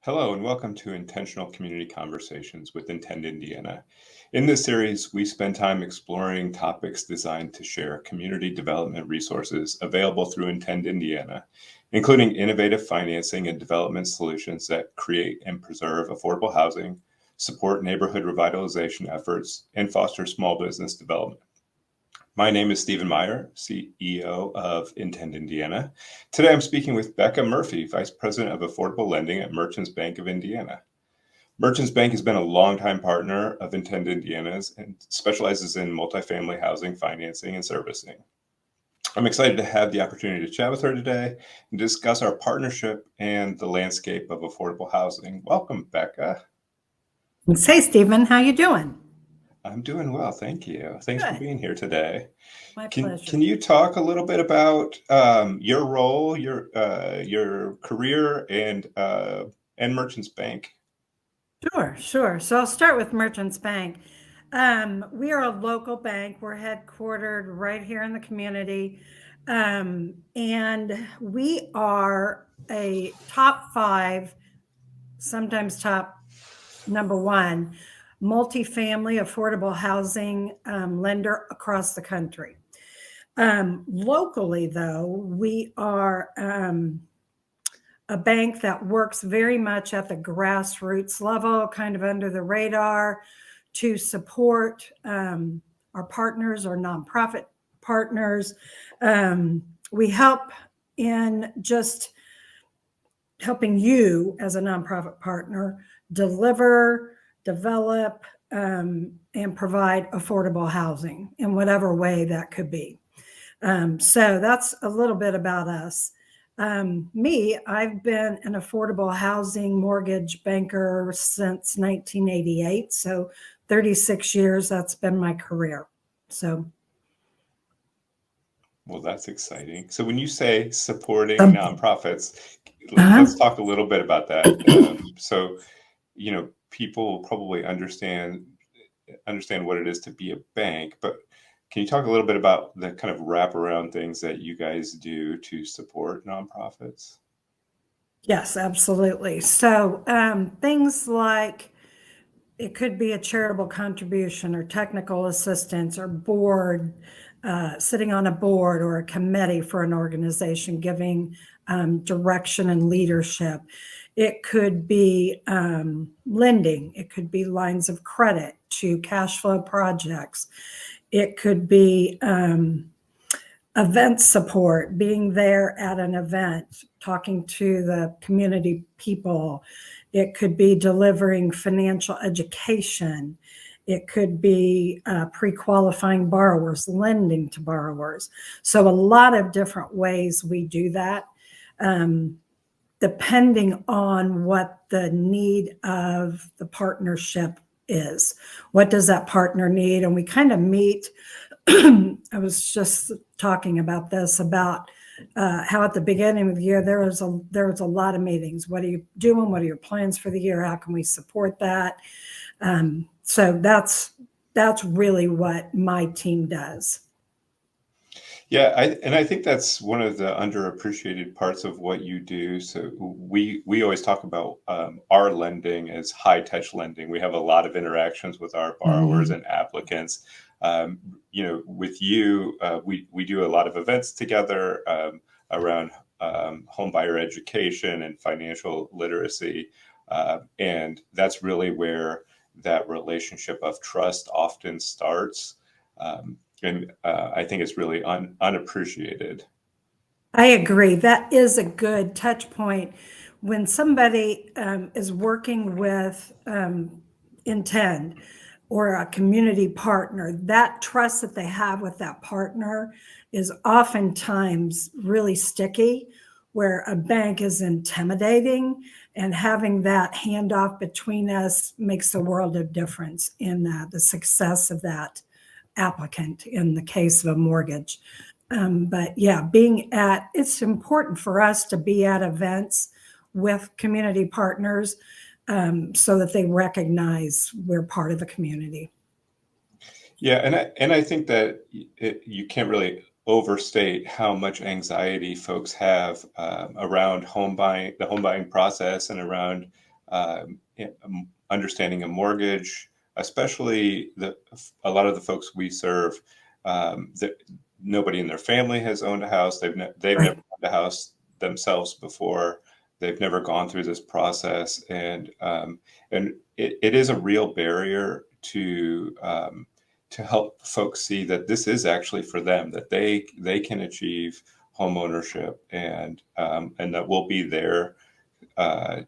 Hello and welcome to Intentional Community Conversations with Intend Indiana. In this series, we spend time exploring topics designed to share community development resources available through Intend Indiana, including innovative financing and development solutions that create and preserve affordable housing, support neighborhood revitalization efforts, and foster small business development. My name is Stephen Meyer, CEO of Intend Indiana. Today I'm speaking with Becca Murphy, Vice President of Affordable Lending at Merchants Bank of Indiana. Merchants Bank has been a longtime partner of Intend Indiana's and specializes in multifamily housing financing and servicing. I'm excited to have the opportunity to chat with her today and discuss our partnership and the landscape of affordable housing. Welcome, Becca. Hey, Stephen, how you doing? I'm doing well, thank you. Thanks for Good. being here today. My Can pleasure. you talk a little bit about your role, your career, and Merchants Bank? Sure. So I'll start with Merchants Bank. We are a local bank. We're headquartered right here in the community. And we are a top 5, sometimes top number 1, multifamily affordable housing lender across the country. Locally, though, we are a bank that works very much at the grassroots level, kind of under the radar, to support our partners, our nonprofit partners. We help in just helping you as a nonprofit partner deliver, develop, and provide affordable housing in whatever way that could be. So that's a little bit about us. I've been an affordable housing mortgage banker since 1988. So 36 years, that's been my career. Well, that's exciting. So when you say supporting Um, nonprofits, uh-huh. let's talk a little bit about that. So, people probably understand what it is to be a bank, but can you talk a little bit about the kind of wraparound things that you guys do to support nonprofits? Yes, absolutely. So things like it could be a charitable contribution or technical assistance or board, sitting on a board or a committee for an organization, giving direction and leadership. It could be lending. It could be lines of credit to cash flow projects. It could be event support, being there at an event, talking to the community people. It could be delivering financial education. It could be pre-qualifying borrowers, lending to borrowers. So a lot of different ways we do that, depending on what the need of the partnership is. What does that partner need? And we kind of meet. I was just talking about this, about how at the beginning of the year there was a lot of meetings. What are you doing? What are your plans for the year? How can we support that? So that's really what my team does. Yeah, I think that's one of the underappreciated parts of what you do. So we always talk about our lending as high touch lending. We have a lot of interactions with our borrowers and applicants. With you, we do a lot of events together around home buyer education and financial literacy, and that's really where that relationship of trust often starts. And I think it's really unappreciated. I agree. That is a good touch point. When somebody is working with Intend or a community partner, that trust that they have with that partner is oftentimes really sticky, where a bank is intimidating, and having that handoff between us makes a world of difference in the success of that applicant in the case of a mortgage. But yeah, it's important for us to be at events with community partners so that they recognize we're part of the community. Yeah, and I think that you can't really overstate how much anxiety folks have around the home buying process, and around understanding a mortgage, especially a lot of the folks we serve, that nobody in their family has owned a house. They've never Right. owned a house themselves before. They've never gone through this process, and it is a real barrier to help folks see that this is actually for them, that they can achieve home ownership, and that we'll be there uh,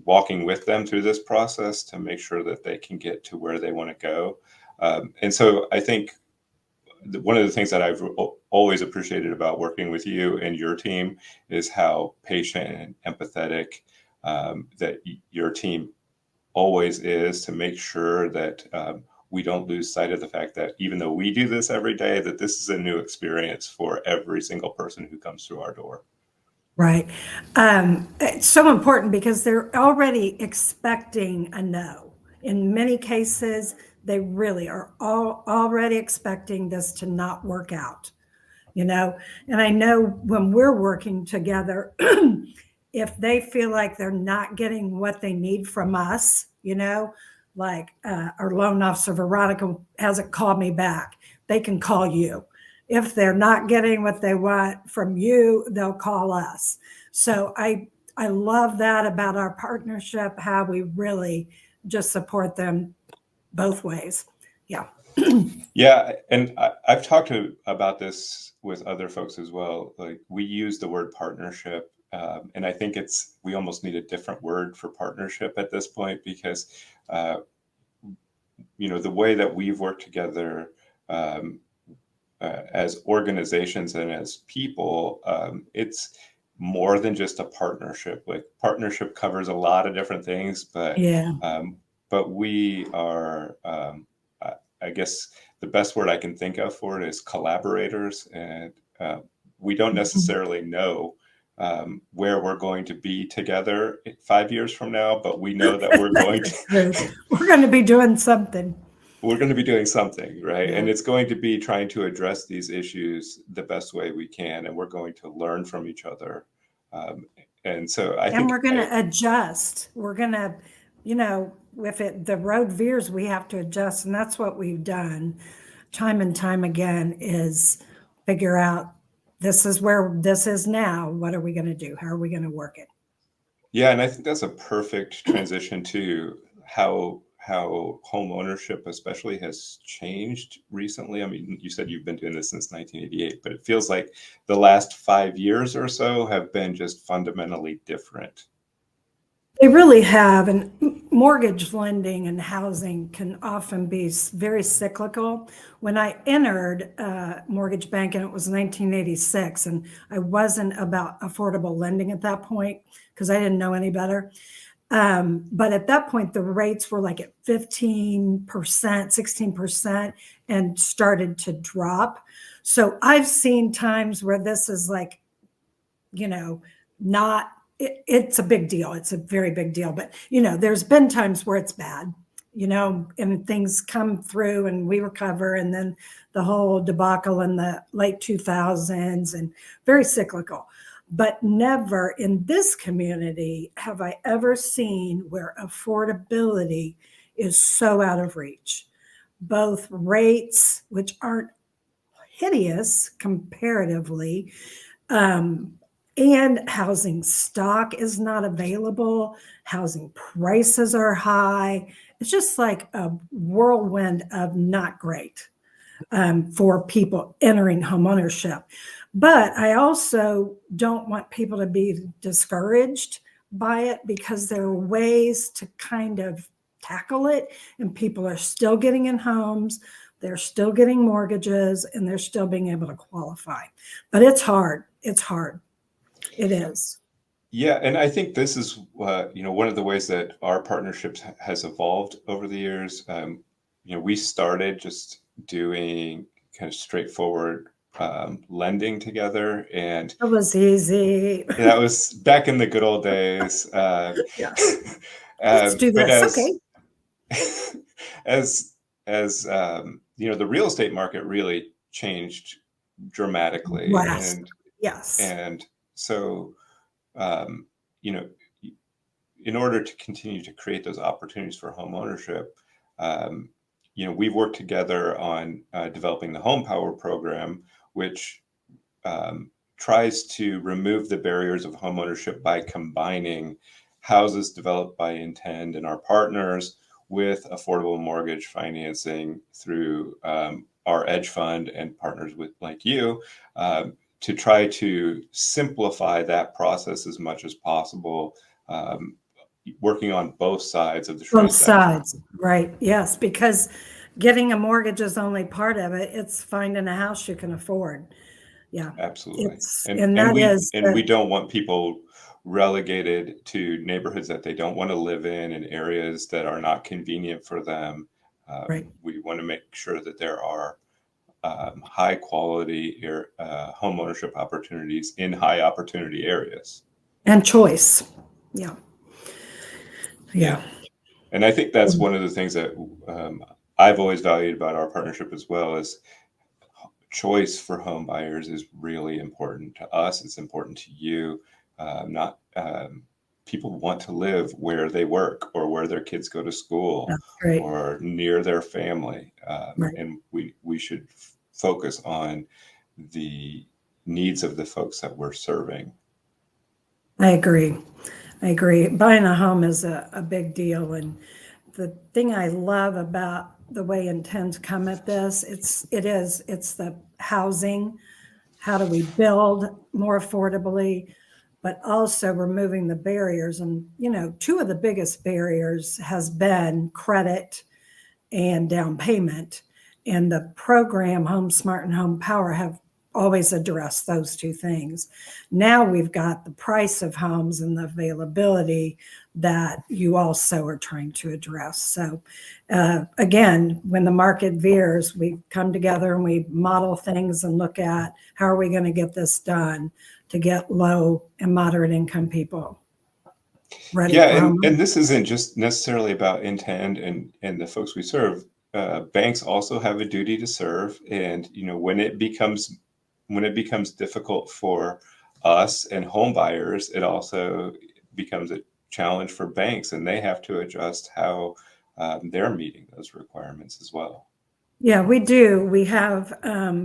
walking with them through this process to make sure that they can get to where they want to go. And so I think one of the things that I've always appreciated about working with you and your team is how patient and empathetic that your team always is, to make sure that we don't lose sight of the fact that even though we do this every day, that this is a new experience for every single person who comes through our door. Right. It's so important because they're already expecting a no. In many cases, they really are already expecting this to not work out, you know? And I know when we're working together, if they feel like they're not getting what they need from us, like our loan officer, Veronica, hasn't called me back, they can call you. If they're not getting what they want from you, they'll call us. So I love that about our partnership, how we really just support them both ways. Yeah. Yeah, and I've talked about this with other folks as well. Like, we use the word partnership, and I think we almost need a different word for partnership at this point, because uh, the way that we've worked together um, as organizations and as people, it's more than just a partnership. Like, partnership covers a lot of different things, Yeah. but we are, I guess the best word I can think of for it is collaborators, and we don't Mhm. necessarily know where we're going to be together 5 years from now, but we know that we're going to That's true. We're going to be doing something. we're going to be doing something, right? Yeah. And it's going to be trying to address these issues the best way we can, and we're going to learn from each other. Um, and so I And think we're going to adjust. We're going to, if the road veers, we have to adjust. And that's what we've done time and time again, is figure out, this is where this is now. What are we going to do? How are we going to work it? yeah, and I think that's a perfect transition to how home ownership especially has changed recently. I mean, you said you've been doing this since 1988, but it feels like the last 5 years or so have been just fundamentally different. They really have. And mortgage lending and housing can often be very cyclical. When I entered mortgage banking, it was 1986, and I wasn't about affordable lending at that point because I didn't know any better. But at that point, the rates were like at 15%, 16%, and started to drop. So I've seen times where this is like, not, it's a big deal. It's a very big deal. But, there's been times where it's bad, and things come through and we recover. And then the whole debacle in the late 2000s, and very cyclical. But never in this community have I ever seen where affordability is so out of reach. Both rates, which aren't hideous comparatively, um, and housing stock is not available. Housing prices are high. It's just like a whirlwind of not great for people entering homeownership. But I also don't want people to be discouraged by it, because there are ways to kind of tackle it, and people are still getting in homes, they're still getting mortgages, and they're still being able to qualify. But it's hard. It's hard. It is. Yeah, and I think this is one of the ways that our partnerships has evolved over the years. We started just doing kind of straightforward lending together, and It was easy. that was back in the good old days. Yes. Let's do But this. Okay. as the real estate market really changed dramatically, Yes. and Yes. and so um, you know in order to continue to create those opportunities for home ownership, we've worked together on developing the Home Power program, which tries to remove the barriers of homeownership by combining houses developed by Intend and our partners with affordable mortgage financing through our Edge Fund and partners with like you, to try to simplify that process as much as possible, working on both sides of the Both transaction. sides, right, yes, because getting a mortgage is only part of it, it's finding a house you can afford. Yeah, Absolutely. it's And and and that we is and we don't want people relegated to neighborhoods that they don't want to live in areas that are not convenient for them. right, We want to make sure that there are high quality home ownership opportunities in high opportunity areas. and choice. Yeah, Yeah. yeah. And I think that's one of the things that I've always valued about our partnership as well, is choice for home buyers is really important to us. It's important to you. Not People want to live where they work or where their kids go to school That's great, or near their family, right. and we should focus on the needs of the folks that we're serving. I agree. I agree. Buying a home is a big deal. And the thing I love about the way Intend's come at this, it's the housing. How do we build more affordably, but also removing the barriers? And, two of the biggest barriers has been credit and down payment. And the program Home Smart and Home Power have always addressed those two things. Now we've got the price of homes and the availability that you also are trying to address. So, again, when the market veers, we come together and we model things and look at how are we going to get this done to get low and moderate income people ready Yeah, for and home. this isn't just necessarily about Intend and the folks we serve. Banks also have a duty to serve, and when it becomes difficult for us and home buyers, it also becomes a challenge for banks, and they have to adjust how they're meeting those requirements as well. Yeah, we do. We have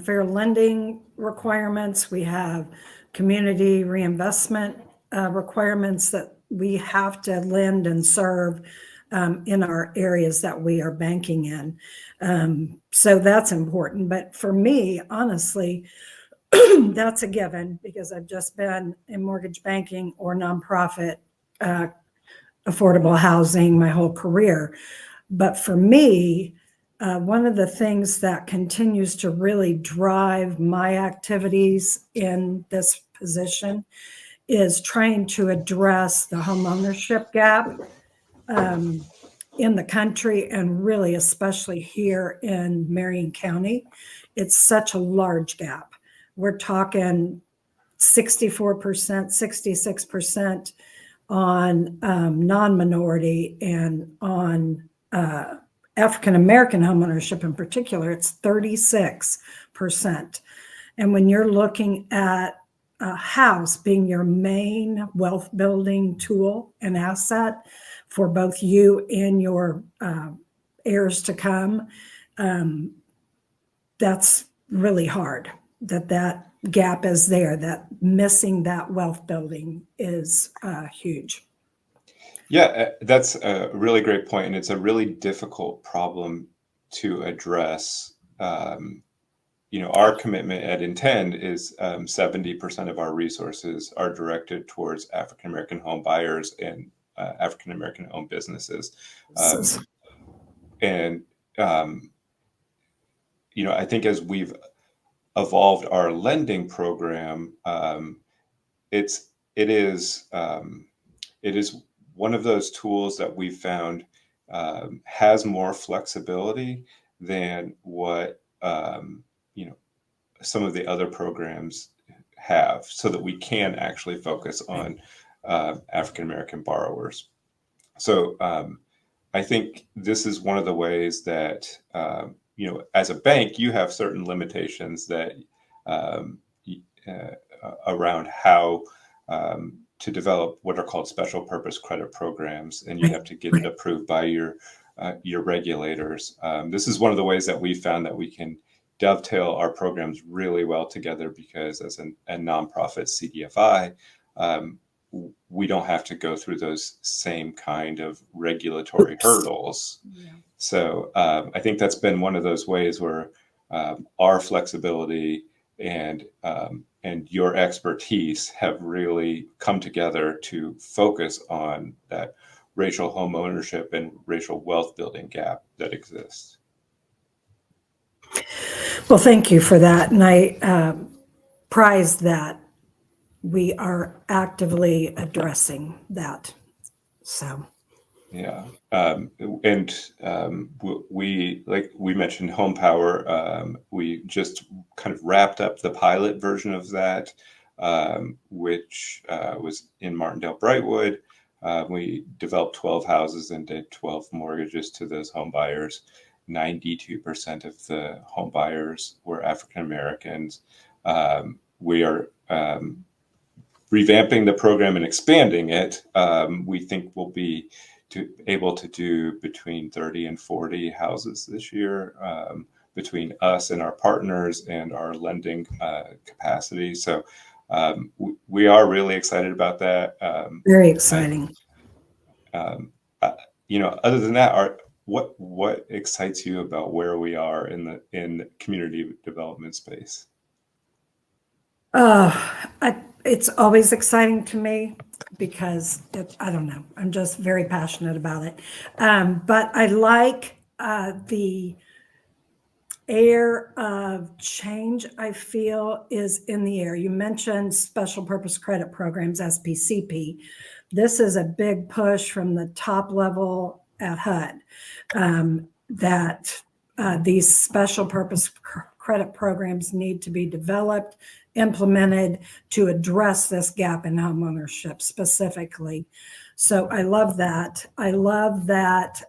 fair lending requirements. We have community reinvestment requirements that we have to lend and serve in our areas that we are banking in. So that's important. But for me, honestly, that's a given because I've just been in mortgage banking or nonprofit uh, affordable housing my whole career. But for me, one of the things that continues to really drive my activities in this position is trying to address the homeownership gap in the country, and really especially here in Marion County. It's such a large gap. We're talking 64%, 66% on non-minority, and on African American homeownership in particular, it's 36%. And when you're looking at a house being your main wealth building tool and asset for both you and your heirs to come, that's really hard. That gap is there. That missing that wealth building is huge. Yeah, that's a really great point, and it's a really difficult problem to address. Our commitment at Intend is 70% of our resources are directed towards African American home buyers and African American owned businesses. Um, and, um, I think as we've evolved our lending program, it's, it is, um, it is one of those tools that we've found has more flexibility than what, some of the other programs have, so that we can actually focus Right. on African American borrowers. So I think this is one of the ways that as a bank, you have certain limitations that um, around how to develop what are called special purpose credit programs, and you have to get it approved by your regulators. This is one of the ways that we found that we can dovetail our programs really well together, because as a nonprofit CDFI, we don't have to go through those same kind of regulatory hurdles. Yeah. So I think that's been one of those ways where our flexibility and your expertise have really come together to focus on that racial home ownership and racial wealth building gap that exists. Well, thank you for that. And I prize that we are actively addressing that. So. Yeah. And we, like we mentioned, Home Power, we just kind of wrapped up the pilot version of that, which was in Martindale Brightwood. We developed 12 houses and did 12 mortgages to those home buyers. 92% of the home buyers were African Americans. We are revamping the program and expanding it. We think we'll be able to do between 30 and 40 houses this year, between us and our partners and our lending capacity. So we are really excited about that. Very exciting. Other than that, what excites you about where we are in the community development space? It's always exciting to me because I don't know, I'm just very passionate about it. But I like the air of change I feel is in the air. You mentioned special purpose credit programs, SPCP. This is a big push from the top level at HUD, that these special purpose credit programs need to be developed, implemented to address this gap in homeownership specifically. So I love that. I love that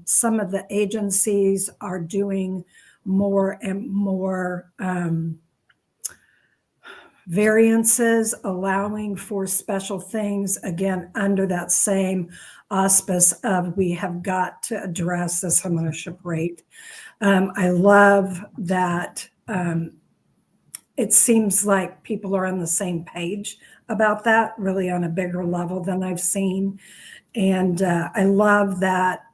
some of the agencies are doing more and more variances, allowing for special things, again, under that same auspice of we have got to address this homeownership rate. I love that it seems like people are on the same page about that, really on a bigger level than I've seen. And I love that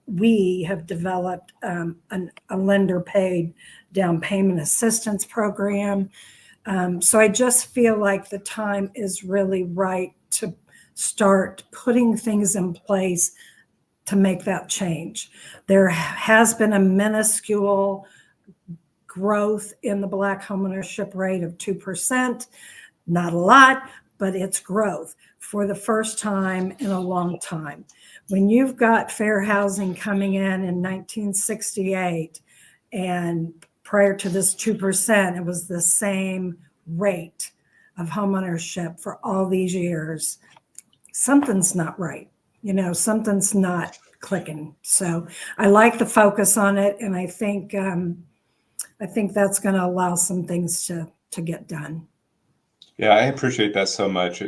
we have developed a lender-paid down payment assistance program. So I just feel like the time is really right to start putting things in place to make that change. There has been a minuscule growth in the Black homeownership rate of 2%. Not a lot, but it's growth for the first time in a long time. When you've got fair housing coming in 1968, and prior to this 2%, it was the same rate of homeownership for all these years, something's not right. Something's not clicking. So I like the focus on it, and I think that's going to allow some things to get done. Yeah, I appreciate that so much.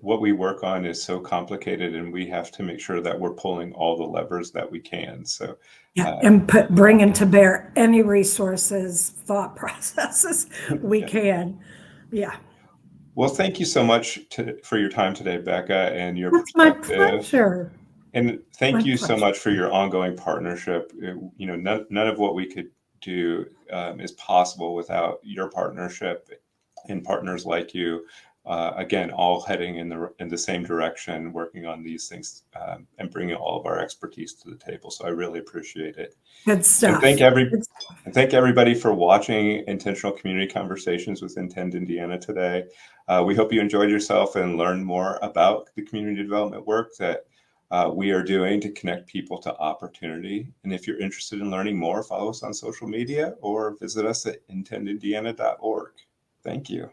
What we work on is so complicated, and we have to make sure that we're pulling all the levers that we can. So yeah, and bringing to bear any resources, thought processes we can. Yeah. Well, thank you so much for your time today, Becca, and your That's my perspective. pleasure. And thank you so much for your ongoing partnership. None of what we could do is possible without your partnership and partners like you. Again, all heading in the same direction, working on these things and bringing all of our expertise to the table. So I really appreciate it. Good stuff. And thank everybody for watching Intentional Community Conversations with Intend Indiana today. We hope you enjoyed yourself and learned more about the community development work that we are doing to connect people to opportunity. And if you're interested in learning more, follow us on social media or visit us at intendindiana.org. Thank you.